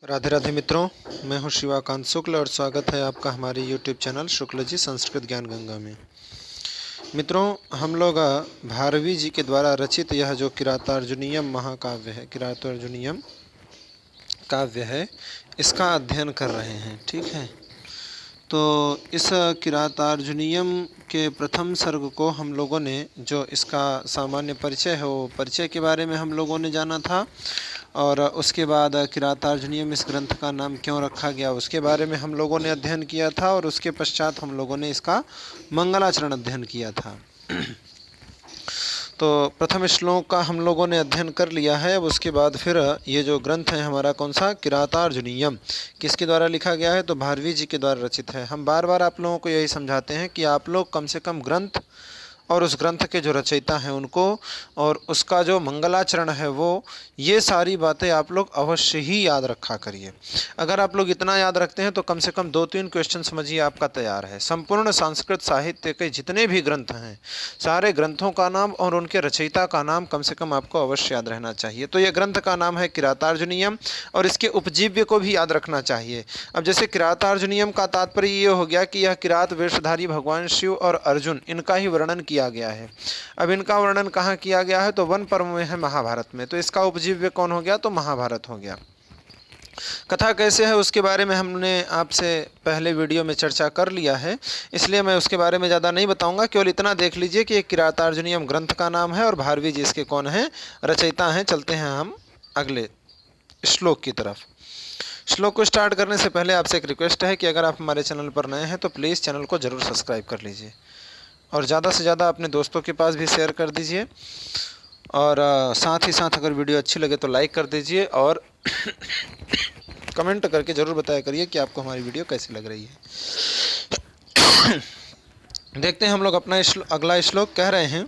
राधे राधे मित्रों, मैं हूं शिवाकांत शुक्ल और स्वागत है आपका हमारे YouTube चैनल शुक्ल जी संस्कृत ज्ञान गंगा में। मित्रों, हम लोग भारवी जी के द्वारा रचित यह जो किरातार्जुनीयम महाकाव्य है, किरातार्जुनीयम काव्य है, इसका अध्ययन कर रहे हैं। ठीक है, तो इस किरातार्जुनीयम के प्रथम सर्ग को हम लोगों ने, जो इसका सामान्य परिचय है, वो परिचय के बारे में हम लोगों ने जाना था, और उसके बाद किरातार्जुनीयम इस ग्रंथ का नाम क्यों रखा गया उसके बारे में हम लोगों ने अध्ययन किया था, और उसके पश्चात हम लोगों ने इसका मंगलाचरण अध्ययन किया था। तो प्रथम श्लोक का हम लोगों ने अध्ययन कर लिया है। अब उसके बाद फिर ये जो ग्रंथ है हमारा, कौन सा, किरातार्जुनीयम, किसके द्वारा लिखा गया है, तो भारवी जी के द्वारा रचित है। हम बार बार आप लोगों को यही समझाते हैं कि आप लोग कम से कम ग्रंथ और उस ग्रंथ के जो रचयिता हैं उनको, और उसका जो मंगलाचरण है वो, ये सारी बातें आप लोग अवश्य ही याद रखा करिए। अगर आप लोग इतना याद रखते हैं तो कम से कम 2-3 क्वेश्चन समझिए आपका तैयार है। संपूर्ण संस्कृत साहित्य के जितने भी ग्रंथ हैं, सारे ग्रंथों का नाम और उनके रचयिता का नाम कम से कम आपको अवश्य याद रहना चाहिए। तो ये ग्रंथ का नाम है किरातार्जुनीयम, और इसके उपजीव्य को भी याद रखना चाहिए। अब जैसे किरातार्जुनीयम का तात्पर्य ये हो गया कि यह किरात वेशधारी भगवान शिव और अर्जुन, इनका ही वर्णन किया गया है। अब इनका वर्णन कहाँ किया गया है, तो वन पर्व में है, महाभारत में। तो इसका उपजीव्य कौन हो गया, तो महाभारत हो गया। कथा कैसे है उसके बारे में हमने आपसे पहले वीडियो में चर्चा कर लिया है, इसलिए मैं उसके बारे में ज़्यादा नहीं बताऊंगा। केवल इतना देख लीजिए कि किरातार्जुनीयम ग्रंथ का नाम है और भारवी जी इसके कौन है, रचयिता हैं। चलते हैं हम अगले श्लोक की तरफ। श्लोक को स्टार्ट करने से पहले आपसे एक रिक्वेस्ट है कि अगर आप हमारे चैनल पर नए हैं तो प्लीज़ चैनल को ज़रूर सब्सक्राइब कर लीजिए, और ज़्यादा से ज़्यादा अपने दोस्तों के पास भी शेयर कर दीजिए, और साथ ही साथ अगर वीडियो अच्छी लगे तो लाइक कर दीजिए, और कमेंट करके ज़रूर बताया करिए कि आपको हमारी वीडियो कैसी लग रही है। देखते हैं हम लोग अपना अगला श्लोक। कह रहे हैं,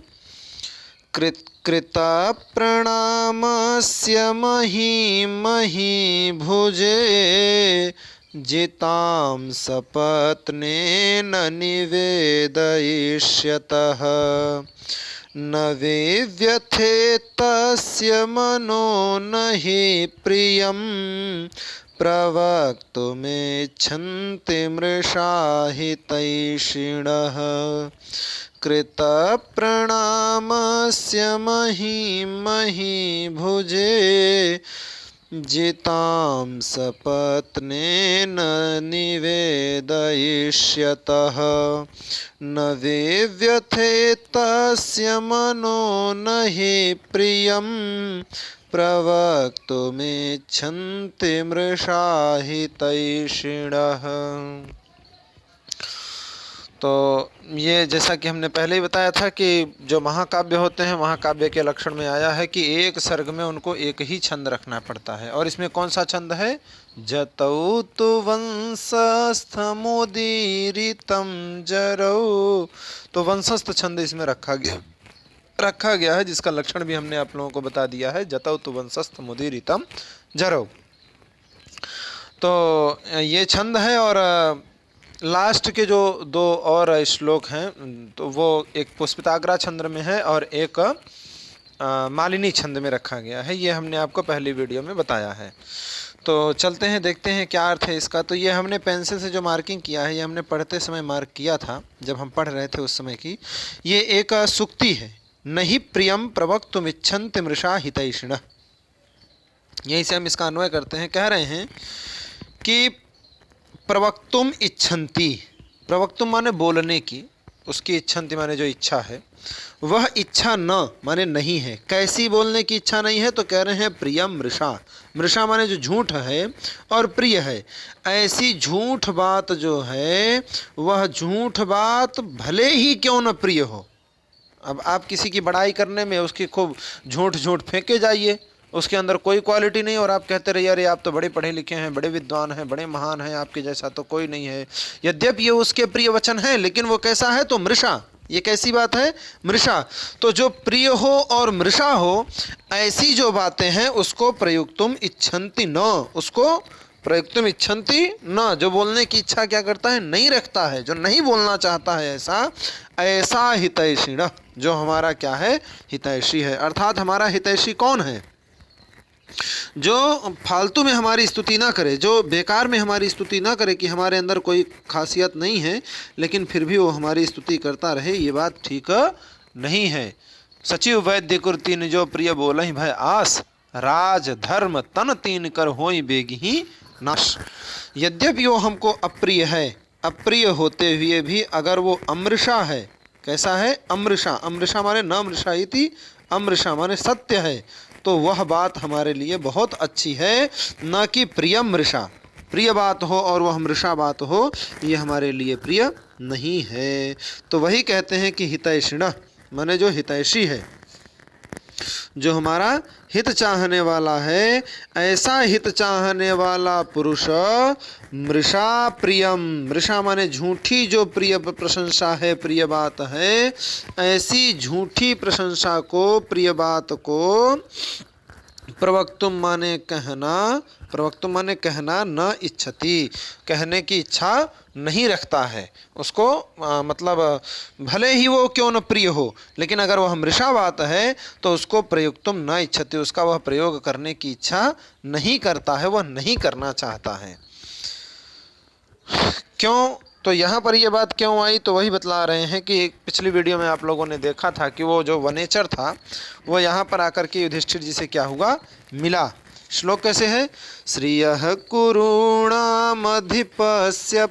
कृता प्रणामस्य मही भुजे जितां सपत्नेन निवेदयिष्यतः न विव्यथे तस्य मनो न हि प्रियं प्रवक्तुमिच्छन्ति मृषा हितैषिणः। कृतप्रणामस्य मही भुजे जितां सपत्नेन निवेदयिष्यतः न विव्यथे तस्य मनो न हि प्रियं प्रवक्तुमिच्छन्ति मृषा हितैषिणः। तो ये जैसा कि हमने पहले ही बताया था कि जो महाकाव्य होते हैं, महाकाव्य के लक्षण में आया है कि एक सर्ग में उनको एक ही छंद रखना पड़ता है, और इसमें कौन सा छंद है, जतौ तु वंशस्थमुदीरितं जरौ। तो वंशस्थ छंद इसमें रखा गया है, जिसका लक्षण भी हमने आप लोगों को बता दिया है, जतौ तु वंशस्थमुदीरितं जरौ। तो ये छंद है, और लास्ट के जो 2 और श्लोक हैं तो वो एक पुष्पिताग्रा छंद में है और एक मालिनी छंद में रखा गया है। ये हमने आपको पहली वीडियो में बताया है। तो चलते हैं, देखते हैं क्या अर्थ है इसका। तो ये हमने पेंसिल से जो मार्किंग किया है, ये हमने पढ़ते समय मार्क किया था, जब हम पढ़ रहे थे उस समय की। ये एक सूक्ति है, नहि प्रियम प्रवक्तुमिच्छन्ति मृषा हितैषिणः। यहीं से हम इसका अन्वय करते हैं। कह रहे हैं कि प्रवक्तुम इच्छन्ति, प्रवक्तुम माने बोलने की, उसकी इच्छन्ति माने जो इच्छा है, वह इच्छा न माने नहीं है। कैसी बोलने की इच्छा नहीं है, तो कह रहे हैं प्रियम मृषा। मृषा माने जो झूठ है और प्रिय है। ऐसी झूठ बात जो है, वह झूठ बात भले ही क्यों न प्रिय हो। अब आप किसी की बड़ाई करने में उसकी खूब झूठ फेंके जाइए, उसके अंदर कोई क्वालिटी नहीं, और आप कहते रहिए अरे आप तो बड़े पढ़े लिखे हैं, बड़े विद्वान हैं, बड़े महान हैं, आपके जैसा तो कोई नहीं है। यद्यपि ये उसके प्रिय वचन है, लेकिन वो कैसा है, तो मृषा। ये कैसी बात है, मृषा। तो जो प्रिय हो और मृषा हो, ऐसी जो बातें हैं उसको प्रयुक्तुम इच्छन्ति न, उसको प्रयुक्तुम इच्छन्ति न, जो बोलने की इच्छा क्या करता है, नहीं रखता है, जो नहीं बोलना चाहता है, ऐसा हितैषिणः, जो हमारा क्या है, हितैषी है। अर्थात हमारा हितैषी कौन है, जो फालतू में हमारी स्तुति ना करे, जो बेकार में हमारी स्तुति ना करे कि हमारे अंदर कोई खासियत नहीं है लेकिन फिर भी वो हमारी स्तुति करता रहे, ये बात ठीक नहीं है। सचिव वैद्य कुर्ती निजो प्रिय बोलहि भय आस, राज धर्म तन तीन कर होई बेगही नाश। यद्यपि वो हमको अप्रिय है, अप्रिय होते हुए भी अगर वो अमृषा है, कैसा है? अमृषा। अमृषा माने न मृषा इति, अमृषा माने सत्य है, तो वह बात हमारे लिए बहुत अच्छी है, न कि प्रियम मृषा। प्रिय बात हो और वह मृषा बात हो, ये हमारे लिए प्रिय नहीं है। तो वही कहते हैं कि हितैषिणः माने जो हितैषी है, जो हमारा हित चाहने वाला है, ऐसा हित चाहने वाला पुरुष मृषा प्रियम। मृषा माने झूठी जो प्रिय प्रशंसा है, प्रिय बात है, ऐसी झूठी प्रशंसा को, प्रिय बात को प्रवक्तुम माने कहना, प्रवक्तुम माने कहना, न इच्छति कहने की इच्छा नहीं रखता है उसको, मतलब भले ही वो क्यों न प्रिय हो, लेकिन अगर वह मृषा बात है तो उसको प्रयुक्तुम न इच्छति, उसका वह प्रयोग करने की इच्छा नहीं करता है, वह नहीं करना चाहता है। क्यों? तो यहाँ पर ये बात क्यों आई, तो वही बतला रहे हैं कि पिछली वीडियो में आप लोगों ने देखा था कि वो जो वनेचर था वो यहाँ पर आकर के युधिष्ठिर जी से क्या हुआ, मिला। श्लोक कैसे है? श्रियः कुरूणामधिपस्य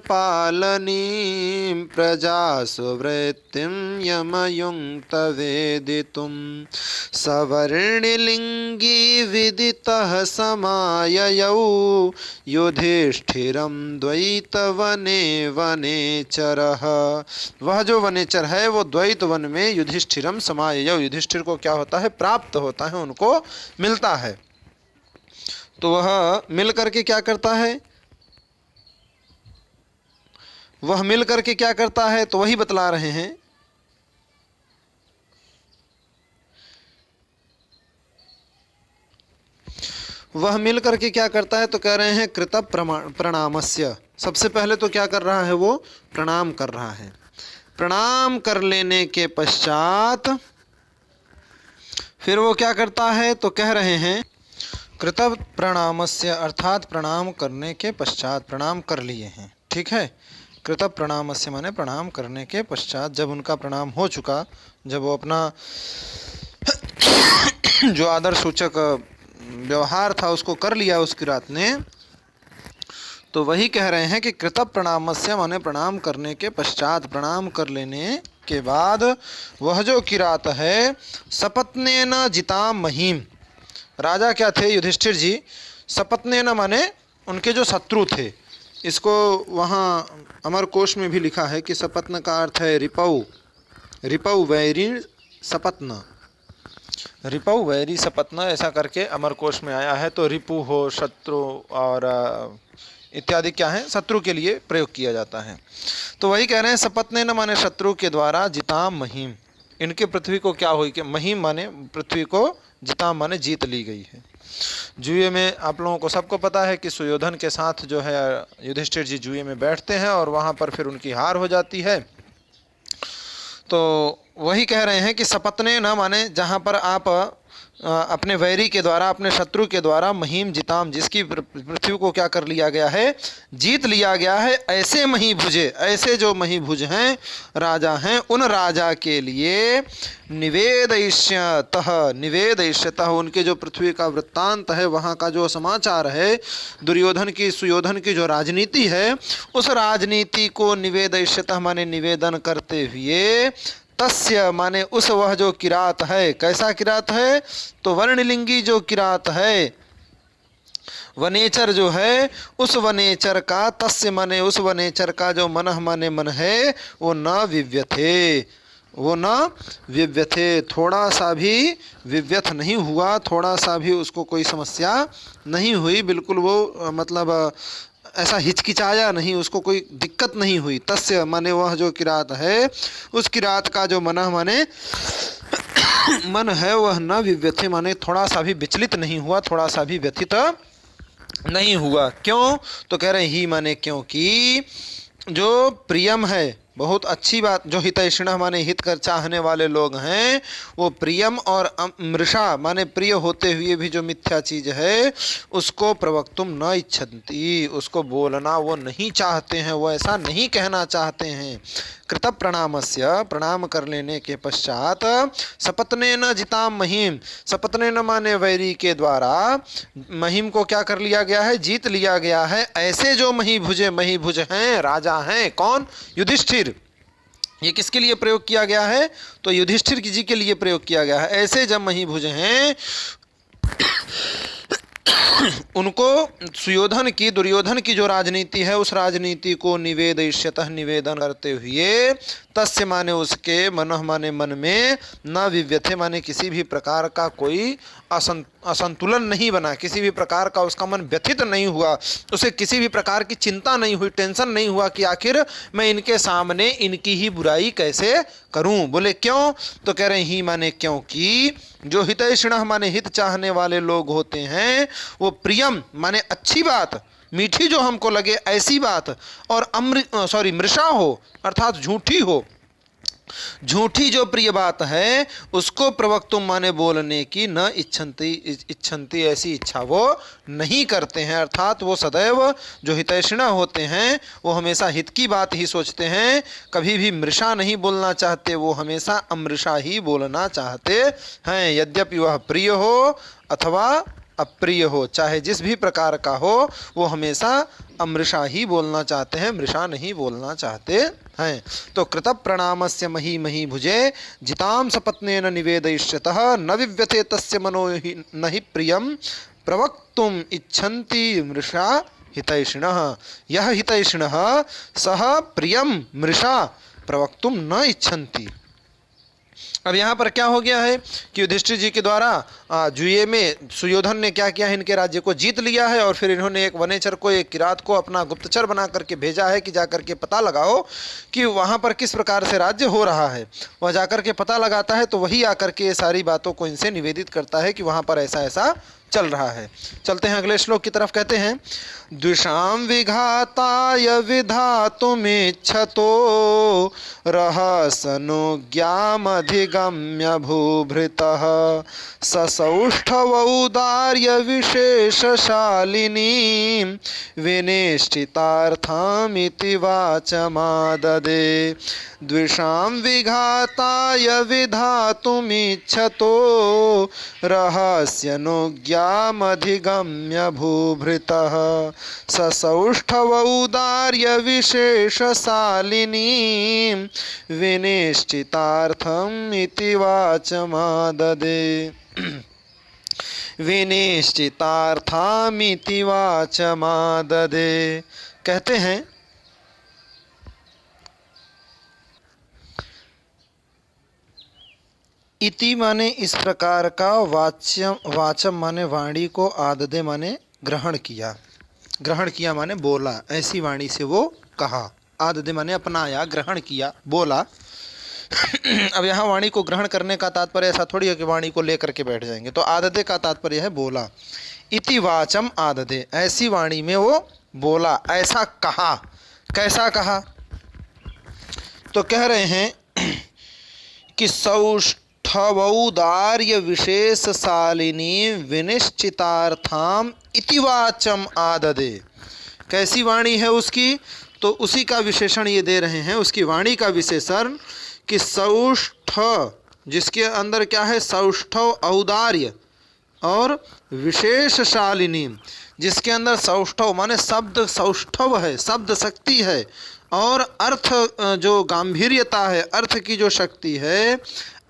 पालनीं प्रजासु वृत्तिं यमयुङ्क्त वेदितुं सवर्णिलिङ्गी विदितः समाययौ युधिष्ठिरं द्वैतवने वनेचरः। वह जो वनेचर है वो द्वैत वन में युधिष्ठिरम समाययौ, युधिष्ठिर को क्या होता है? प्राप्त होता है, उनको मिलता है। तो वह मिल करके क्या करता है? वह मिल करके क्या करता है? तो वही बतला रहे हैं। वह मिल करके क्या करता है? तो कह रहे हैं कृत प्रणामस्य। सबसे पहले तो क्या कर रहा है? वो प्रणाम कर रहा है। प्रणाम कर लेने के पश्चात फिर वो क्या करता है? तो कह रहे हैं कृत प्रणामस्य, अर्थात प्रणाम करने के पश्चात, प्रणाम कर लिए हैं, ठीक है। कृत प्रणामस्य माने प्रणाम करने के पश्चात, जब उनका प्रणाम हो चुका, जब वो अपना जो आदर सूचक व्यवहार था उसको कर लिया उस किरात ने, तो वही कह रहे हैं कि कृत प्रणामस्य माने प्रणाम करने के पश्चात, प्रणाम कर लेने के बाद वह जो किरात है सपत्नेन जिताम महीम। राजा क्या थे? युधिष्ठिर जी। सपत्नेन माने उनके जो शत्रु थे। इसको वहाँ अमर कोश में भी लिखा है कि सपत्न का अर्थ है रिपौ, रिपौ वैरी सपत्न, रिपौ वैरी सपत्न, ऐसा करके अमर कोश में आया है। तो रिपु हो शत्रु और इत्यादि क्या है? शत्रु के लिए प्रयोग किया जाता है। तो वही कह रहे हैं सपत्नेन माने शत्रु के द्वारा, जिताम महीम, इनके पृथ्वी को क्या हुई कि महीम माने पृथ्वी को, जिताम माने जीत ली गई है। जुए में आप लोगों को सबको पता है कि सुयोधन के साथ जो है युधिष्ठिर जी जुए में बैठते हैं और वहाँ पर फिर उनकी हार हो जाती है। तो वही कह रहे हैं कि सपत्ने न माने जहाँ पर आप अपने वैरी के द्वारा, अपने शत्रु के द्वारा, महीम जिताम, जिसकी पृथ्वी को क्या कर लिया गया है? जीत लिया गया है। ऐसे महीभुजे, ऐसे जो महीभुज हैं, राजा हैं, उन राजा के लिए निवेदयिष्यतः, निवेदयिष्यतः, उनके जो पृथ्वी का वृत्तांत है, वहाँ का जो समाचार है, दुर्योधन की, सुयोधन की जो राजनीति है, उस राजनीति को निवेदयिष्यतः माने निवेदन करते हुए, तस्य माने उस वह जो किरात है, कैसा किरात है? तो वर्णलिंगी जो किरात है, वनेचर जो है, उस वनेचर का, तस्य माने उस वनेचर का जो मनः माने मन है, वो न विव्यथे, वो न विव्यथे, थोड़ा सा भी विव्यथ नहीं हुआ, थोड़ा सा भी उसको कोई समस्या नहीं हुई, बिल्कुल वो मतलब ऐसा हिचकिचाया नहीं, उसको कोई दिक्कत नहीं हुई। तस्य माने वह जो किरात है, उस किरात का जो मनः माने मन है, वह न विव्यथे माने थोड़ा सा भी विचलित नहीं हुआ, थोड़ा सा भी व्यथित नहीं हुआ। क्यों? तो कह रहे ही माने क्योंकि जो प्रियम है, बहुत अच्छी बात, जो हितैषिणः माने हित कर चाहने वाले लोग हैं, वो प्रियम और मृषा माने प्रिय होते हुए भी जो मिथ्या चीज है उसको प्रवक्तुम न इच्छन्ति, उसको बोलना वो नहीं चाहते हैं, वो ऐसा नहीं कहना चाहते हैं। कृत प्रणामस्य, प्रणाम कर लेने के पश्चात सपत्नेन जिताम महिम, सपत्नेन माने वैरी के द्वारा महिम को क्या कर लिया गया है, जीत लिया गया है। ऐसे जो महीभुज हैं, राजा हैं, कौन, युधिष्ठिर। ये किसके लिए प्रयोग किया गया है, तो युधिष्ठिर जी के लिए प्रयोग किया गया है। ऐसे जब महीभुज हैं उनको सुयोधन की, दुर्योधन की जो राजनीति है उस राजनीति को निवेदयिष्यतः, निवेदन करते हुए, तस्य माने उसके, मनः माने मन में, न विव्यथे माने किसी भी प्रकार का कोई असंतुलन नहीं बना, किसी भी प्रकार का उसका मन व्यथित नहीं हुआ, उसे किसी भी प्रकार की चिंता नहीं हुई, टेंशन नहीं हुआ कि आखिर मैं इनके सामने इनकी ही बुराई कैसे करूं। बोले क्यों, तो कह रहे ही माने क्योंकि जो हितैषिणः माने हित चाहने वाले लोग होते हैं वो प्रियम माने अच्छी बात, मीठी जो हमको लगे ऐसी बात, और मृषा हो अर्थात झूठी हो, झूठी जो प्रिय बात है उसको प्रवक्तुम माने बोलने की न इच्छन्ति, ऐसी इच्छा वो नहीं करते हैं। अर्थात वो सदैव जो हितैषिणः होते हैं वो हमेशा हित की बात ही सोचते हैं, कभी भी मृषा नहीं बोलना चाहते, वो हमेशा अमृषा ही बोलना चाहते हैं। यद्यपि वह प्रिय हो अथवा अप्रिय हो, चाहे जिस भी प्रकार का हो, वो हमेशा अमृषा ही बोलना चाहते हैं, मृषा नहीं बोलना चाहते हैं। तो कृत प्रणामस्य मही भुजे जिताम सपत्नेन निवेदयिष्यतः न विव्यथे तस्य मनो न हि प्रियम प्रवक्तुम इच्छन्ति मृषा हितैषिणः। यह हितैषिणः सह प्रियम मृषा प्रवक्तुम न इच्छन्ति। अब यहाँ पर क्या हो गया है कि युधिष्ठिर जी के द्वारा जुए में सुयोधन ने क्या किया है, इनके राज्य को जीत लिया है, और फिर इन्होंने एक वनेचर को, एक किरात को अपना गुप्तचर बना करके भेजा है कि जाकर के पता लगाओ कि वहाँ पर किस प्रकार से राज्य हो रहा है। वह जाकर के पता लगाता है तो वही आकर के ये सारी बातों को इनसे निवेदित करता है कि वहाँ पर ऐसा ऐसा चल रहा है। चलते हैं अगले श्लोक की तरफ। कहते हैं द्विषाम विघाताय विधातुमिच्छतो रहसनुज्ञामधिगम्य भूभृतः ससौष्ठवौदार्य विशेषशालिनीं विनिष्ठितार्थमिति वाचमाददे। द्विषाम विघाताय विधातुमिच्छतो रहस्यनुज्ञामधिगम्य भूभृतः ससौष्ठवौदार्य विशेषशालिनीं विनिश्चितार्थम् इति वाचमाददे। विनिश्चितार्थमिति वाचमाददे। कहते हैं इति माने इस प्रकार का, वाचम माने वाणी को, आददे माने ग्रहण किया, ग्रहण किया माने बोला, ऐसी वाणी से वो कहा। आददे माने अपनाया, ग्रहण किया, बोला। अब यहाँ वाणी को ग्रहण करने का तात्पर्य ऐसा थोड़ी है कि वाणी को लेकर के बैठ जाएंगे, तो आददे का तात्पर्य है बोला। इति वाचम आददे, ऐसी वाणी में वो बोला, ऐसा कहा। कैसा कहा, तो कह रहे हैं कि सौष्ठवौदार्य विशेषशालिनी विनिश्चितार्थाम इति वाचम आददे। कैसी वाणी है उसकी, तो उसी का विशेषण ये दे रहे हैं, उसकी वाणी का विशेषण कि सौष्ठ, जिसके अंदर क्या है, सौष्ठव औदार्य, और विशेषशालिनी, जिसके अंदर सौष्ठव माने शब्द सौष्ठव है, शब्द शक्ति है, और अर्थ जो गांभीर्यता है, अर्थ की जो शक्ति है,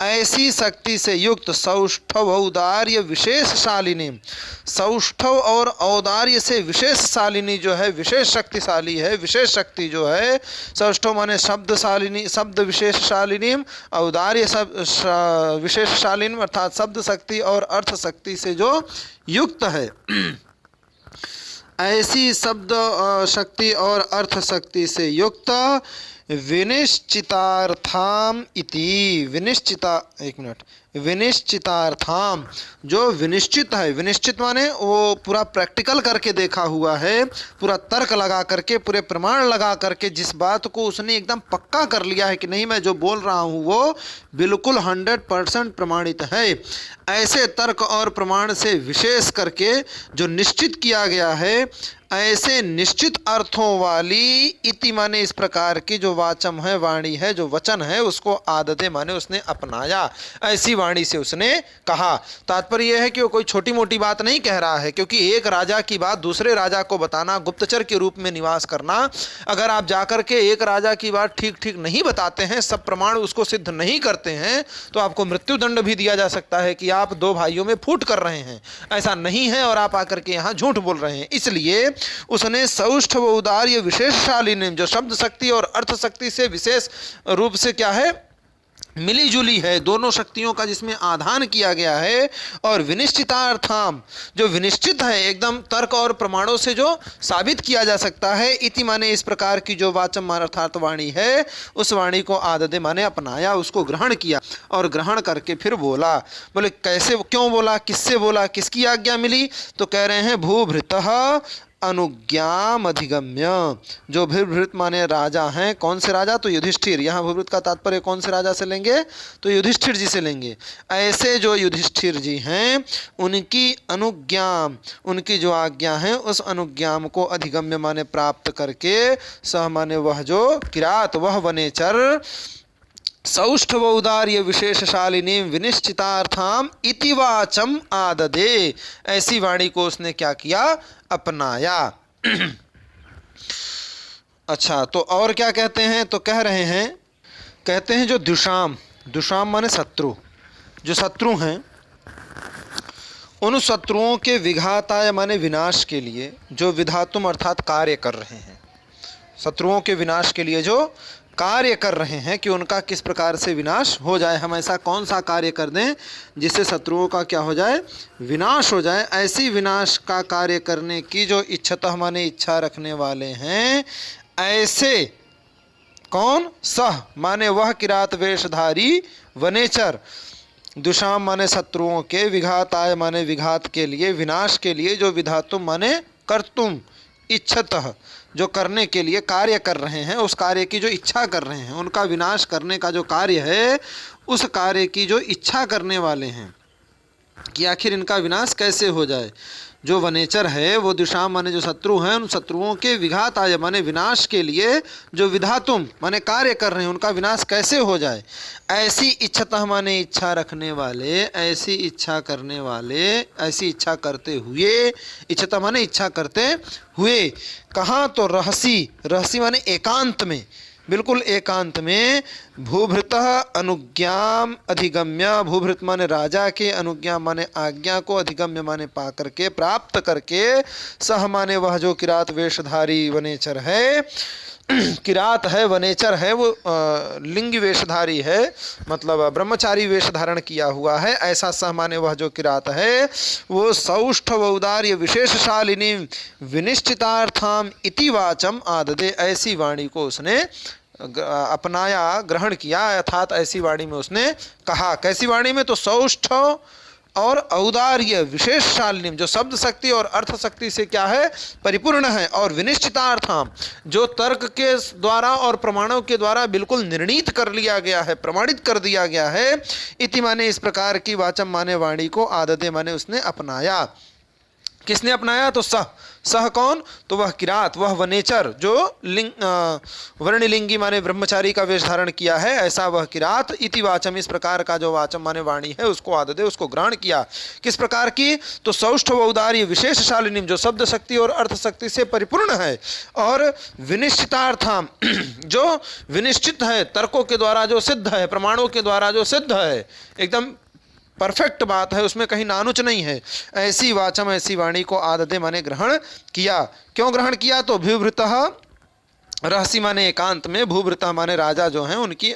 ऐसी शक्ति से युक्त सौष्ठव औदार्य विशेषशालिनी। सौष्ठव और औदार्य से विशेषशालिनी जो है, विशेष शक्तिशाली है, विशेष शक्ति जो है। सौष्ठव माने शब्दशालिनी, शब्द विशेषशालिनी, औदार्य विशेषशालिनी अर्थात शब्द शक्ति और अर्थ शक्ति से जो युक्त है। ऐसी शब्द शक्ति और अर्थ शक्ति से युक्त विनिश्चितार्थाम इति, विनिश्चितार्थाम, जो विनिश्चित है, विनिश्चित माने वो पूरा प्रैक्टिकल करके देखा हुआ है, पूरा तर्क लगा करके, पूरे प्रमाण लगा करके, जिस बात को उसने एकदम पक्का कर लिया है कि नहीं मैं जो बोल रहा हूँ वो बिल्कुल 100% प्रमाणित है, ऐसे तर्क और प्रमाण से विशेष करके जो निश्चित किया गया है, ऐसे निश्चित अर्थों वाली इति माने इस प्रकार की जो वाचम है, वाणी है, जो वचन है, उसको आदते माने उसने अपनाया, ऐसी वाणी से उसने कहा। तात्पर्य यह है कि वो कोई छोटी मोटी बात नहीं कह रहा है, क्योंकि एक राजा की बात दूसरे राजा को बताना, गुप्तचर के रूप में निवास करना, अगर आप जाकर के एक राजा की बात ठीक ठीक नहीं बताते हैं, सब प्रमाण उसको सिद्ध नहीं करते हैं, तो आपको मृत्युदंड भी दिया जा सकता है कि आप दो भाइयों में फूट कर रहे हैं, ऐसा नहीं है और आप आकर के यहाँ झूठ बोल रहे हैं। इसलिए उसने सौष्ठ व उदार्य विशेषशालिनी, जो शब्द शक्ति और अर्थ शक्ति से विशेष रूप से क्या है, मिली जुली है, दोनों शक्तियों का जिसमें आधान किया गया है, और विनिश्चितार्थाम, जो विनिश्चित है, एकदम तर्क और प्रमाणों से जो साबित किया जा सकता है, इति माने इस प्रकार की जो वाचम अर्थात वाणी है, उस वाणी को आदते माने अपनाया, उसको ग्रहण किया, और ग्रहण करके फिर बोला। बोले कैसे, क्यों बोला, किससे बोला, किसकी आज्ञा मिली, तो कह रहे हैं भूभृतः अनुज्ञाम अधिगम्य, जो भूभृत माने राजा हैं, कौन से राजा, तो युधिष्ठिर, यहाँ भूभृत का तात्पर्य कौन से राजा से लेंगे, तो युधिष्ठिर जी से लेंगे। ऐसे जो युधिष्ठिर जी हैं, उनकी अनुज्ञाम, उनकी जो आज्ञा है, उस अनुज्ञाम को अधिगम्य माने प्राप्त करके, सह माने वह जो किरात, वह वनेचर, सौष्ठ व उदार्य विशेषशालिनी विनिश्चितार्थाम इति वाचम आददे, ऐसी वाणी को उसने क्या किया, अपनाया। अच्छा, तो और क्या कहते हैं, तो कह रहे हैं, कहते हैं जो दुशाम, दुशाम माने शत्रु, जो शत्रु हैं, उन शत्रुओं के विघाताय माने विनाश के लिए जो विधातुम अर्थात कार्य कर रहे हैं, शत्रुओं के विनाश के लिए जो कार्य कर रहे हैं कि उनका किस प्रकार से विनाश हो जाए, हम ऐसा कौन सा कार्य कर दें जिससे शत्रुओं का क्या हो जाए, विनाश हो जाए, ऐसी विनाश का कार्य करने की जो इच्छतः माने इच्छा रखने वाले हैं, ऐसे कौन, सह माने वह किरात वेशधारी वनेचर, दुशाम माने शत्रुओं के, विघाताय माने विघात के लिए, विनाश के लिए, जो विधातुम माने कर्तुम, इच्छतः जो करने के लिए कार्य कर रहे हैं, उस कार्य की जो इच्छा कर रहे हैं, उनका विनाश करने का जो कार्य है, उस कार्य की जो इच्छा करने वाले हैं कि आखिर इनका विनाश कैसे हो जाए, जो वनेचर है, वो दुशाम माने जो शत्रु हैं, उन शत्रुओं के विघात आय माने विनाश के लिए जो विधातुम माने कार्य कर रहे हैं, उनका विनाश कैसे हो जाए, ऐसी इच्छतः माने इच्छा रखने वाले, ऐसी इच्छा करने वाले, ऐसी इच्छा करते हुए, इच्छतः माने इच्छा करते हुए, कहाँ, तो रहसी, रहसी माने एकांत में, बिल्कुल एकांत में, भूभृतः अनुज्ञाम अधिगम्य, भूभृत माने राजा के, अनुज्ञा माने आज्ञा को, अधिगम्य माने पा करके, प्राप्त करके, सह माने वह जो किरात वेशधारी वनेचर है, किरात है, वनेचर है, वो लिंग वेशधारी है, मतलब ब्रह्मचारी वेश धारण किया हुआ है, ऐसा सह माने वह जो किरात है, वो सौष्ठ व उदार्य विशेषशालिनी विनिश्चितार्थाम इति वाचम आददे, ऐसी वाणी को उसने अपनाया, ग्रहण किया, अर्थात ऐसी वाणी में उसने कहा, कैसी वाणी में, तो सौष्ठ और औदार्य विशेषशालिनी, जो शब्द शक्ति और अर्थ शक्ति से क्या है, परिपूर्ण है, और विनिश्चितार्थाम, जो तर्क के द्वारा और प्रमाणों के द्वारा बिल्कुल निर्णीत कर लिया गया है, प्रमाणित कर दिया गया है, इति माने इस प्रकार की वाचम माने वाणी को, आदते माने उसने अपनाया। किसने अपनाया, तो सह, सह कौन, तो वह किरात, वह वनेचर जो वर्णलिंगी माने ब्रह्मचारी का वेश धारण किया है, ऐसा वह किरात, इति वाचम, इस प्रकार का जो वाचम माने वाणी है, उसको आदते, उसको ग्रहण किया। किस प्रकार की, तो सौष्ठ व उदार्य विशेषशालिनी, जो शब्द शक्ति और अर्थ शक्ति से परिपूर्ण है, और विनिश्चितार्थाम, जो विनिश्चित है, तर्कों के द्वारा जो सिद्ध है, प्रमाणों के द्वारा जो सिद्ध है, एकदम परफेक्ट बात है, उसमें कहीं नानुच नहीं है, ऐसी वाचम, ऐसी वाणी को आदते माने ग्रहण किया। क्यों ग्रहण किया, तो भूभृतः, रहसी माने एकांत में, भूभृतः माने राजा जो हैं, उनकी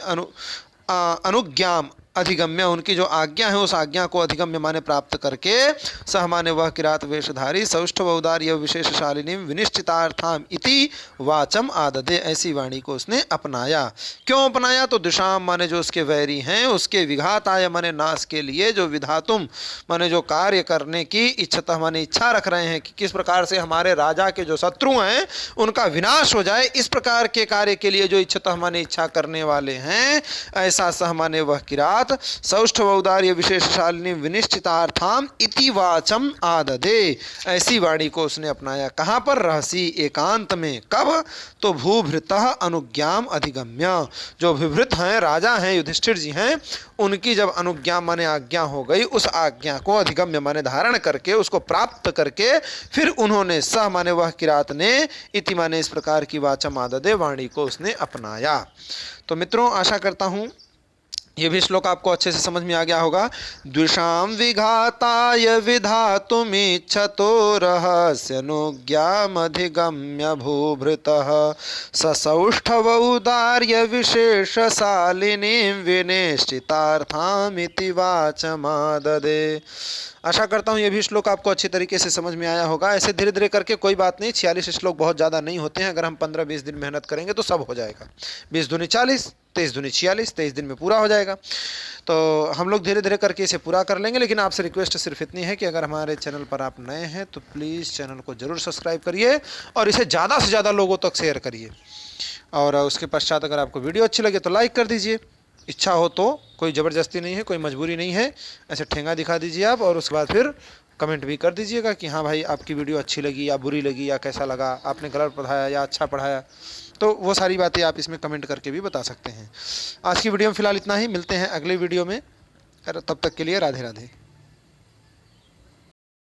अनुज्ञाम, अधिगम्य, उनकी जो आज्ञा है उस आज्ञा को अधिगम्य माने प्राप्त करके, सह माने वह किरात वेशधारी सौष्ठव औदार्य विशेषशालिनी विनिश्चितार्थाम इति वाचम आददे, ऐसी वाणी को उसने अपनाया। क्यों अपनाया? तो दिशाम माने जो उसके वैरी हैं, उसके विघाताय माने नाश के लिए, जो विधातुम माने जो कार्य करने की इच्छता माने इच्छा रख रहे हैं कि किस प्रकार से हमारे राजा के जो शत्रु हैं उनका विनाश हो जाए, इस प्रकार के कार्य के लिए जो इच्छता माने इच्छा करने वाले हैं, ऐसा सह माने वह किरात सौष्ठव औदार्य विशेषशालिनी विनिश्चितार्थाम इति वाचम आददे, ऐसी वाणी को उसने अपनाया। कहाँ पर? रहसी, एकांत में। कब? तो भूभृतः अनुज्ञाम अधिगम्य, जो विभृत हैं, राजा हैं, युधिष्ठिर जी हैं, उनकी जब अनुज्ञा माने आज्ञा हो गई, उस आज्ञा को अधिगम्य माने धारण करके, उसको प्राप्त करके, फिर उन्होंने सह माने वह किरात ने इति माने इस प्रकार की वाचम आददे वाणी को उसने अपनाया। तो मित्रों, आशा करता हूँ ये भी श्लोक आपको अच्छे से समझ में आ गया होगा। द्विषाम विघाताय विधातुमिच्छतो रहस्यनुज्ञामधिगम्य भूभृतः ससौष्ठव औदार्य विशेषशालिनीं विनिश्चितार्थामिति वाचमाददे। आशा करता हूँ ये भी श्लोक आपको अच्छी तरीके से समझ में आया होगा। ऐसे धीरे धीरे करके, कोई बात नहीं, 46 श्लोक बहुत ज़्यादा नहीं होते हैं। अगर हम 15-20 दिन मेहनत करेंगे तो सब हो जाएगा। 20 दूनी 40, 23 दूनी 46, 23 दिन में पूरा हो जाएगा। तो हम लोग धीरे धीरे करके इसे पूरा कर लेंगे। लेकिन आपसे रिक्वेस्ट सिर्फ इतनी है कि अगर हमारे चैनल पर आप नए हैं तो प्लीज़ चैनल को ज़रूर सब्सक्राइब करिए और इसे ज़्यादा से ज़्यादा लोगों तक शेयर करिए। और उसके पश्चात अगर आपको वीडियो अच्छी लगे तो लाइक कर दीजिए। इच्छा हो तो, कोई ज़बरदस्ती नहीं है, कोई मजबूरी नहीं है, ऐसे ठेंगा दिखा दीजिए आप। और उसके बाद फिर कमेंट भी कर दीजिएगा कि हाँ भाई आपकी वीडियो अच्छी लगी या बुरी लगी, या कैसा लगा, आपने गलत पढ़ाया या अच्छा पढ़ाया। तो वो सारी बातें आप इसमें कमेंट करके भी बता सकते हैं। आज की वीडियो में फ़िलहाल इतना ही। मिलते हैं अगले वीडियो में। तब तक के लिए राधे राधे।